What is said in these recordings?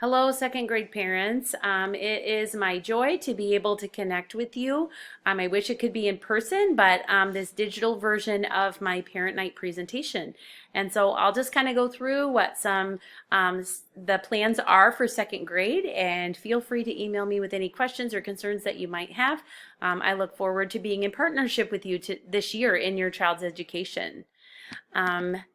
Hello, second grade parents. It is my joy to be able to connect with you. I wish it could be in person, but this digital version of my parent night presentation. And so I'll just kind of go through what the plans are for second grade, and feel free to email me with any questions or concerns that you might have. I look forward to being in partnership with you this year in your child's education.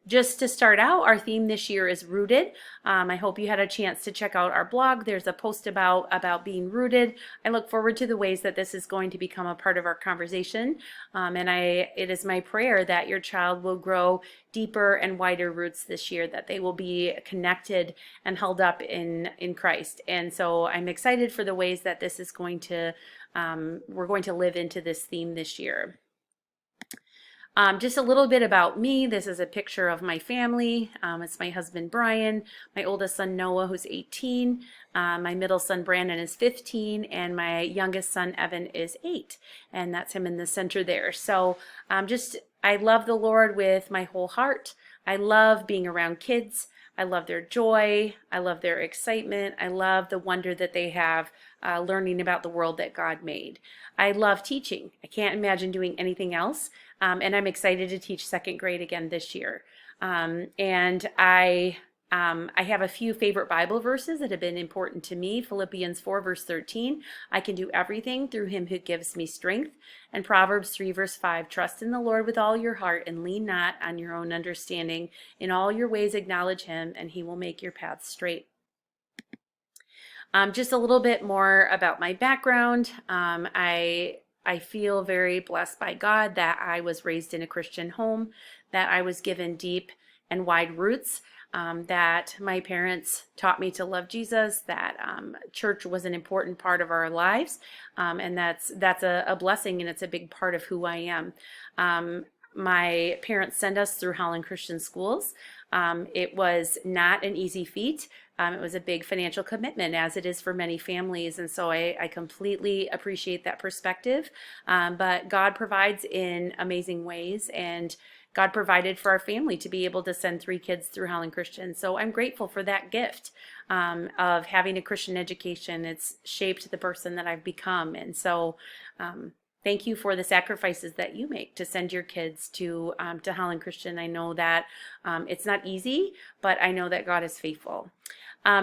Just to start out, our theme this year is rooted. I hope you had a chance to check out our blog. There's a post about being rooted. I look forward to the ways that this is going to become a part of our conversation. It is my prayer that your child will grow deeper and wider roots this year, that they will be connected and held up in Christ. And so I'm excited for the ways that this is going to, we're going to live into this theme this year. Just a little bit about me. This is a picture of my family. It's my husband Brian, my oldest son Noah, who's 18, my middle son Brandon is 15, and my youngest son Evan is 8. And that's him in the center there. So I love the Lord with my whole heart. I love being around kids. I love their joy. I love their excitement. I love the wonder that they have learning about the world that God made. I love teaching. I can't imagine doing anything else. And I'm excited to teach second grade again this year. And I have a few favorite Bible verses that have been important to me. Philippians 4 verse 13, I can do everything through him who gives me strength. And Proverbs 3 verse 5, trust in the Lord with all your heart and lean not on your own understanding. In all your ways acknowledge him and he will make your paths straight. Just a little bit more about my background. I feel very blessed by God that I was raised in a Christian home, that I was given deep and wide roots, that my parents taught me to love Jesus, that church was an important part of our lives, and that's a blessing, and it's a big part of who I am. My parents sent us through Holland Christian Schools. It was not an easy feat. It was a big financial commitment, as it is for many families, and so I completely appreciate that perspective. But God provides in amazing ways, and God provided for our family to be able to send 3 kids through Holland Christian. So I'm grateful for that gift of having a Christian education. It's shaped the person that I've become, and so thank you for the sacrifices that you make to send your kids to Holland Christian. I know that it's not easy, but I know that God is faithful.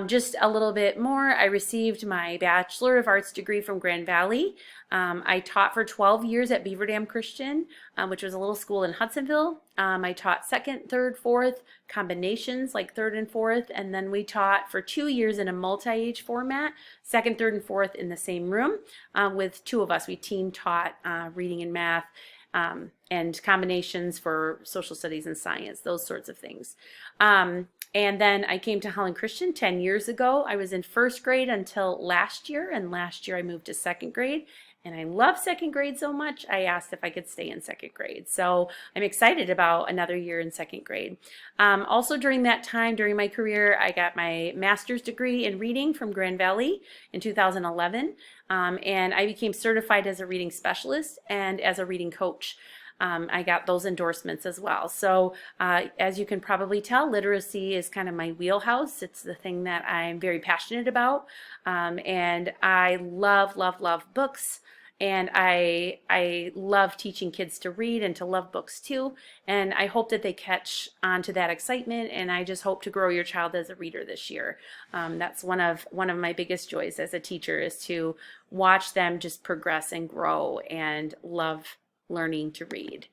Just a little bit more, I received my Bachelor of Arts degree from Grand Valley. I taught for 12 years at Beaver Dam Christian, which was a little school in Hudsonville. I taught second, third, fourth, combinations like third and fourth, and then we taught for 2 years in a multi-age format, second, third, and fourth in the same room with 2 of us. We team taught reading and math, and combinations for social studies and science, those sorts of things. And then I came to Holland Christian 10 years ago. I was in first grade until last year, and last year I moved to second grade. And I love second grade so much, I asked if I could stay in second grade. So I'm excited about another year in second grade. Also during that time, during my career, I got my master's degree in reading from Grand Valley in 2011. And I became certified as a reading specialist and as a reading coach. I got those endorsements as well. So as you can probably tell, literacy is kind of my wheelhouse. It's the thing that I'm very passionate about. And I love, love, love books. And I love teaching kids to read and to love books too. And I hope that they catch on to that excitement. And I just hope to grow your child as a reader this year. That's one of my biggest joys as a teacher, is to watch them just progress and grow and love learning to read.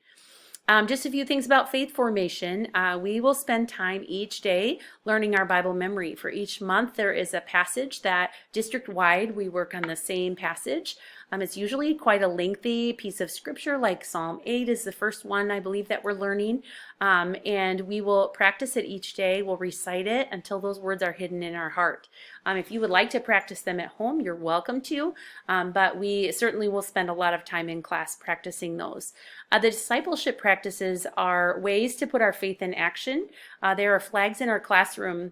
Just a few things about faith formation. We will spend time each day learning our Bible memory. For each month, there is a passage that district-wide we work on the same passage. It's usually quite a lengthy piece of scripture, like Psalm 8 is the first one I believe that we're learning. And we will practice it each day. We'll recite it until those words are hidden in our heart. If you would like to practice them at home, you're welcome to, but we certainly will spend a lot of time in class practicing those. The discipleship practices are ways to put our faith in action. There are flags in our classroom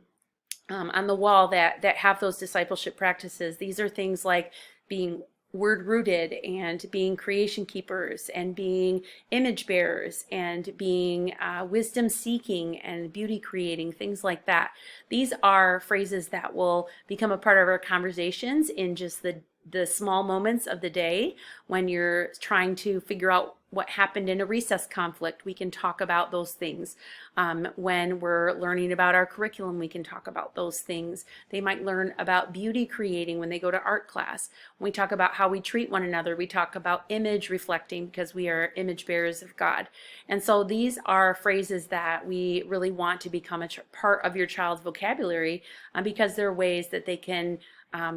on the wall that have those discipleship practices. These are things like being word rooted and being creation keepers and being image bearers and being wisdom seeking and beauty creating, things like that. These are phrases that will become a part of our conversations in just the small moments of the day when you're trying to figure out what happened in a recess conflict. We can talk about those things. When we're learning about our curriculum, we can talk about those things. They might learn about beauty creating when they go to art class. When we talk about how we treat one another, we talk about image reflecting because we are image bearers of God. And so these are phrases that we really want to become a part of your child's vocabulary because they're ways that they can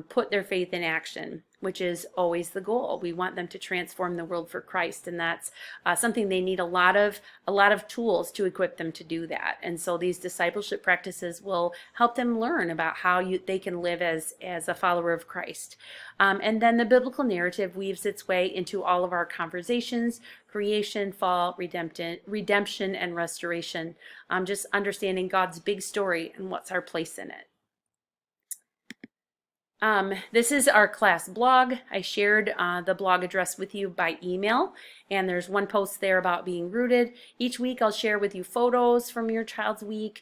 put their faith in action, which is always the goal. We want them to transform the world for Christ, and that's something they need a lot of tools to equip them to do that. And so these discipleship practices will help them learn about how they can live as a follower of Christ. And then the biblical narrative weaves its way into all of our conversations: creation, fall, redemption, and restoration. Just understanding God's big story and what's our place in it. This is our class blog. I shared the blog address with you by email, and there's one post there about being rooted. Each week I'll share with you photos from your child's week.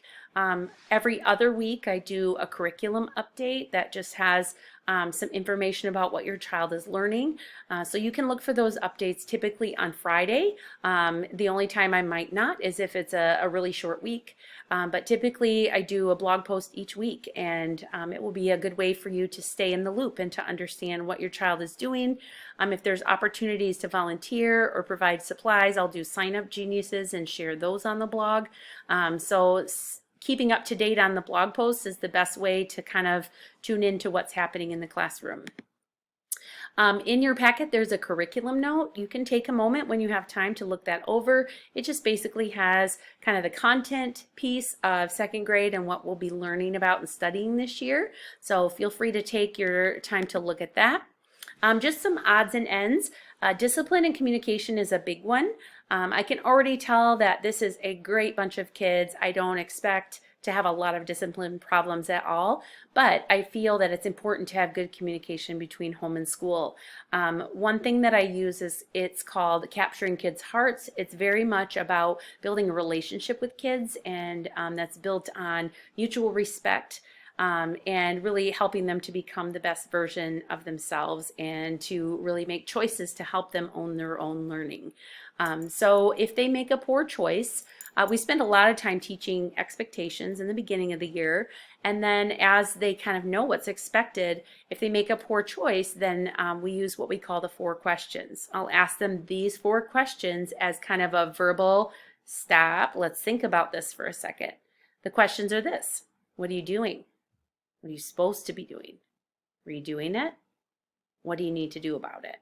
Every other week I do a curriculum update that just has some information about what your child is learning. So you can look for those updates typically on Friday. The only time I might not is if it's a really short week. But typically I do a blog post each week, and it will be a good way for you to stay in the loop and to understand what your child is doing. If there's opportunities to volunteer or provide supplies, I'll do Sign Up Geniuses and share those on the blog. So keeping up to date on the blog posts is the best way to kind of tune into what's happening in the classroom. In your packet, there's a curriculum note. You can take a moment when you have time to look that over. It just basically has kind of the content piece of second grade and what we'll be learning about and studying this year. So feel free to take your time to look at that. Just some odds and ends. Discipline and communication is a big one. I can already tell that this is a great bunch of kids. I don't expect to have a lot of discipline problems at all, but I feel that it's important to have good communication between home and school. One thing that I use is it's called Capturing Kids' Hearts. It's very much about building a relationship with kids, and that's built on mutual respect. And really helping them to become the best version of themselves and to really make choices to help them own their own learning. So if they make a poor choice, we spend a lot of time teaching expectations in the beginning of the year, and then as they kind of know what's expected, if they make a poor choice, then we use what we call the 4 questions. I'll ask them these 4 questions as kind of a verbal stop. Let's think about this for a second. The questions are this: what are you doing? What are you supposed to be doing? Are you doing it? What do you need to do about it?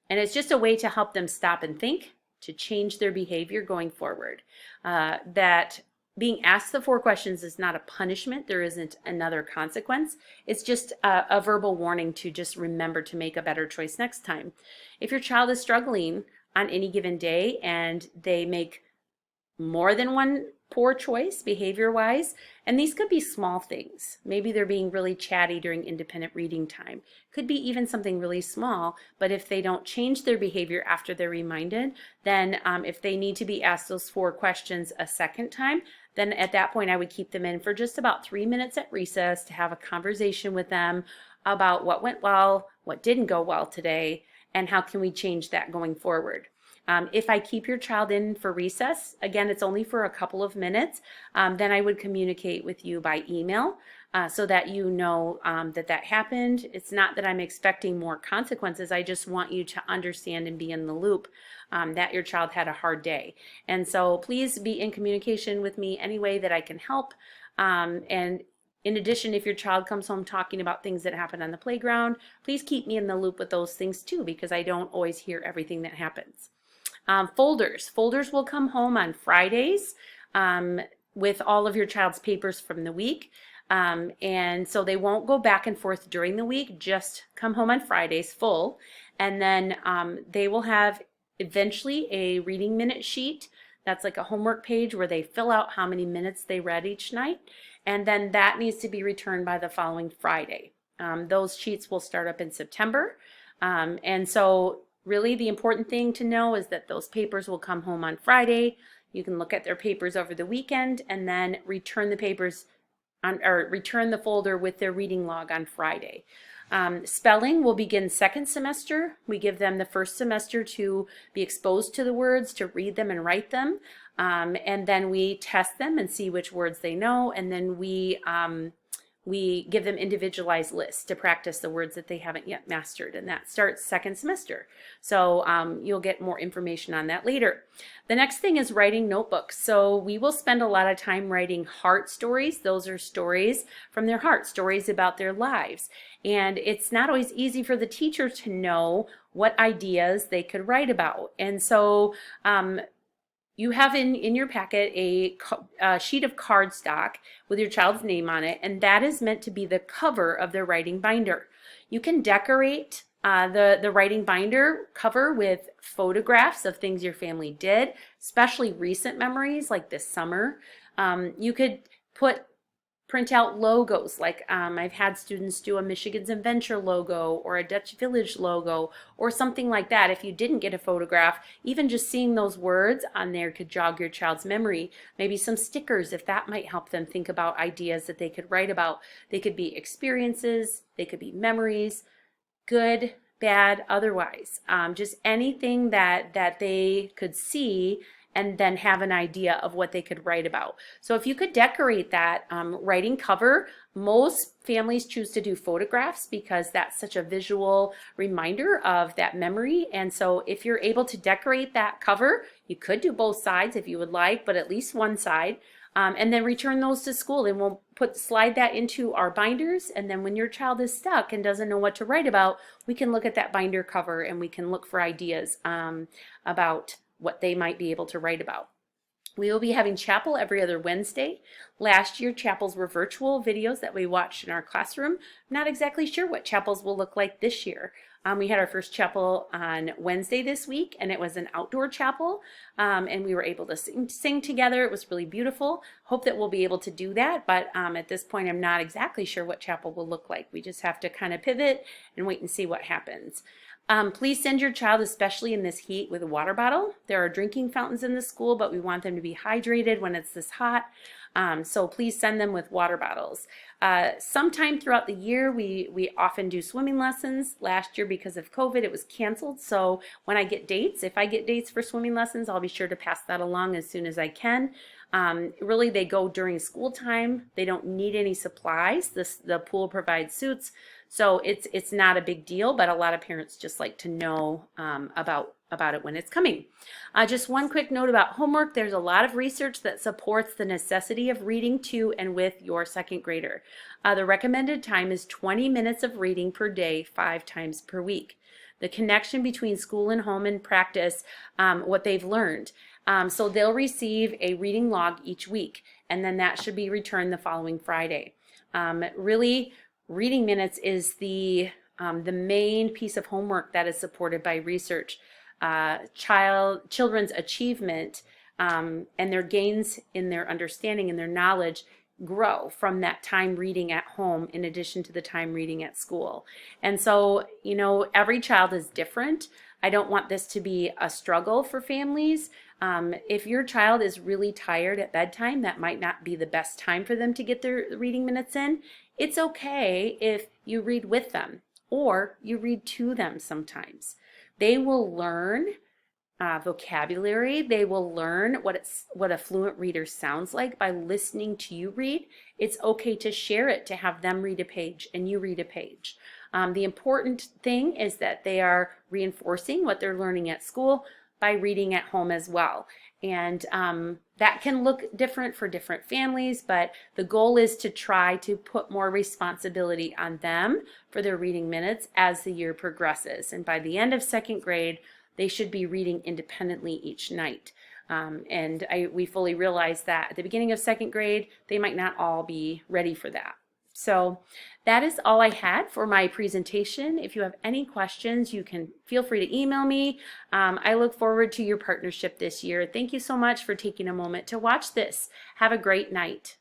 And it's just a way to help them stop and think, to change their behavior going forward. That being asked the 4 questions is not a punishment. There isn't another consequence. It's just a verbal warning to just remember to make a better choice next time. If your child is struggling on any given day and they make more than one poor choice behavior-wise, and these could be small things. Maybe they're being really chatty during independent reading time. Could be even something really small, but if they don't change their behavior after they're reminded, then if they need to be asked those 4 questions a second time, then at that point I would keep them in for just about 3 minutes at recess to have a conversation with them about what went well, what didn't go well today, and how can we change that going forward. If I keep your child in for recess, again, it's only for a couple of minutes, then I would communicate with you by email so that you know that happened. It's not that I'm expecting more consequences. I just want you to understand and be in the loop that your child had a hard day. And so please be in communication with me any way that I can help. And in addition, if your child comes home talking about things that happen on the playground, please keep me in the loop with those things too, because I don't always hear everything that happens. Folders will come home on Fridays with all of your child's papers from the week. And so they won't go back and forth during the week, just come home on Fridays full. And then they will have eventually a reading minute sheet. That's like a homework page where they fill out how many minutes they read each night. And then that needs to be returned by the following Friday. Those sheets will start up in September. And so really the important thing to know is that those papers will come home on Friday. You can look at their papers over the weekend and then return the papers or return the folder with their reading log on Friday. Spelling will begin second semester. We give them the first semester to be exposed to the words, to read them and write them. And then we test them and see which words they know. And then we give them individualized lists to practice the words that they haven't yet mastered, and that starts second semester. So you'll get more information on that later. The next thing is writing notebooks. So we will spend a lot of time writing heart stories. Those are stories from their heart, stories about their lives. And it's not always easy for the teacher to know what ideas they could write about. And so you have in your packet a sheet of cardstock with your child's name on it, and that is meant to be the cover of their writing binder. You can decorate the writing binder cover with photographs of things your family did, especially recent memories like this summer. You could print out logos, like I've had students do a Michigan's Adventure logo or a Dutch Village logo or something like that. If you didn't get a photograph, even just seeing those words on there could jog your child's memory. Maybe some stickers, if that might help them think about ideas that they could write about. They could be experiences, they could be memories, good, bad, otherwise. Just anything that they could see and then have an idea of what they could write about. So if you could decorate that writing cover, most families choose to do photographs because that's such a visual reminder of that memory. And so if you're able to decorate that cover, you could do both sides if you would like, but at least one side. And then return those to school, and we'll slide that into our binders. And then when your child is stuck and doesn't know what to write about, we can look at that binder cover and we can look for ideas about what they might be able to write about. We will be having chapel every other Wednesday. Last year, chapels were virtual videos that we watched in our classroom. I'm not exactly sure what chapels will look like this year. We had our first chapel on Wednesday this week, and it was an outdoor chapel, and we were able to sing together. It was really beautiful. Hope that we'll be able to do that, but at this point, I'm not exactly sure what chapel will look like. We just have to kind of pivot and wait and see what happens. Please send your child, especially in this heat, with a water bottle. There are drinking fountains in the school, but we want them to be hydrated when it's this hot. So please send them with water bottles. Sometime throughout the year, we often do swimming lessons. Last year, because of COVID, it was canceled. So when I get dates, if I get dates for swimming lessons, I'll be sure to pass that along as soon as I can. Really, they go during school time. They don't need any supplies. The pool provides suits. So it's not a big deal, but a lot of parents just like to know about it when it's coming. Just one quick note about homework. There's a lot of research that supports the necessity of reading to and with your second grader. The recommended time is 20 minutes of reading per day, 5 times per week. The connection between school and home and practice what they've learned. So they'll receive a reading log each week, and then that should be returned the following Friday. Really, reading minutes is the main piece of homework that is supported by research. Children's achievement and their gains in their understanding and their knowledge grow from that time reading at home in addition to the time reading at school. And so, every child is different. I don't want this to be a struggle for families. If your child is really tired at bedtime, that might not be the best time for them to get their reading minutes in. It's okay if you read with them or you read to them sometimes. They will learn vocabulary. They will learn what a fluent reader sounds like by listening to you read. It's okay to share it, to have them read a page and you read a page. The important thing is that they are reinforcing what they're learning at school by reading at home as well. And that can look different for different families, but the goal is to try to put more responsibility on them for their reading minutes as the year progresses. And by the end of second grade, they should be reading independently each night. We fully realize that at the beginning of second grade, they might not all be ready for that. So that is all I had for my presentation. If you have any questions, you can feel free to email me. I look forward to your partnership this year. Thank you so much for taking a moment to watch this. Have a great night.